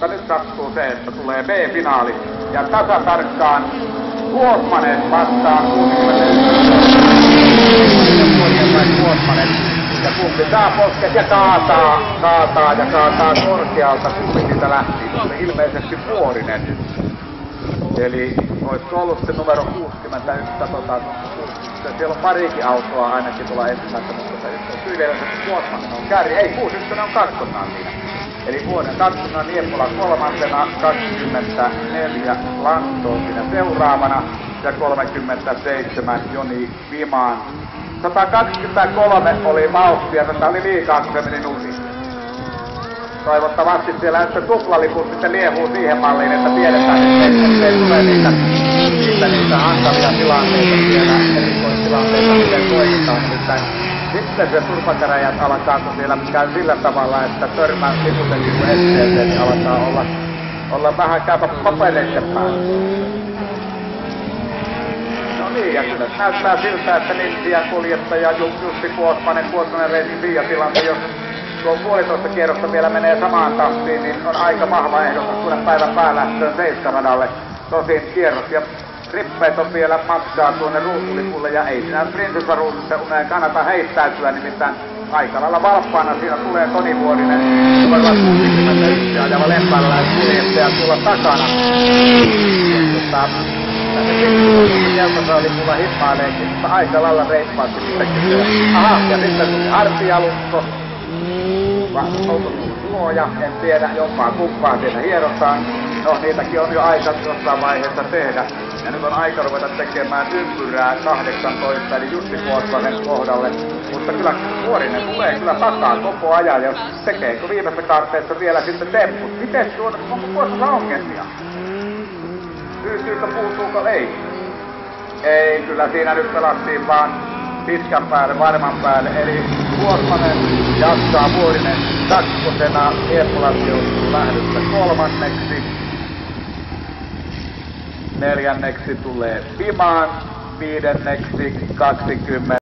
mutta nyt sattuu se, että tulee B-finaali. Ja tasatarkkaan Kuosmanen vastaan 61 Kuosmanen. Ja kumpi saa posket ja kaataa korkealta, kumpi siitä lähti. Se oli ilmeisesti Vuorinen. Eli olisiko ollut se numero 61, siellä on parikin autoa ainakin tuolla ensimmäistä, mutta se on tyyliläisesti Kuosmanen on kärri. Ei, 61 on kakkosena siinä. Eli vuoden kakkosena Niepola kolmantena, 24 Lanto siinä seuraavana ja 37 Joni Vimaan. 123 oli vauhtia, tätä oli liikaa, kun se meni nurin. Toivottavasti siellä nyt tuplaliput sitten liehuu siihen malliin, että tiedetään, että ei tule niitä hankalia tilanteita siellä, erikoistilanteita, miten toimitaan. Sitten se turpakäräjät alkaa, kun siellä käy sillä tavalla, että törmää sivutenkin kuin esteeseen, niin alkaa olla vähän käypä papereiden päällä. No niin, ja kyllä näyttää siltä, että Nintian kuljettaja Jussi Kuosmanen Racing Fiatilanta, jos tuo puolitoista kierrosta vielä menee samaan tahtiin, niin on aika vahva ehdotus tuoda päivän päälähtöön Seiska-radalle. Tosin kierros ja rippeet on vielä matkaa tuonne ruutulipulle ja ei siinä Prinsessa-ruutussa uneen kannata heittäytyä, nimittäin aika lailla valppaana siinä tulee Toni Vuorinen, numero 61 ajava lempäläiskuljettaja tuolla takana. Keltasaalipulla himmaileekin, mutta aika lailla reippaasti sittenkin. Aha, ja sitten tuli hartialukko. Onko luoja, en tiedä, jompaa kumpaa siinä hierotaan. No, niitäkin on jo aika jossain vaiheessa tehdä. Ja nyt on aika ruveta tekemään ympyrää 18, eli Jussi Kuosmanen kohdalle. Mutta kyllä Vuorinen tulee kyllä takaa koko ajan ja tekeekö viimeisessä kaarteessa vielä sitten temput. Miten tuon, onko Kuosmassa ongelmia? Syysyykö, puuttuuko? Ei. Ei, kyllä siinä nyt pelattiin vaan pitkän päälle, varman päälle. Eli Kuosmanen jatkaa Vuorinen kakkosena. Niepolas joutuu lähdössä kolmanneksi. Neljänneksi tulee Vimaan, viidenneksi 20.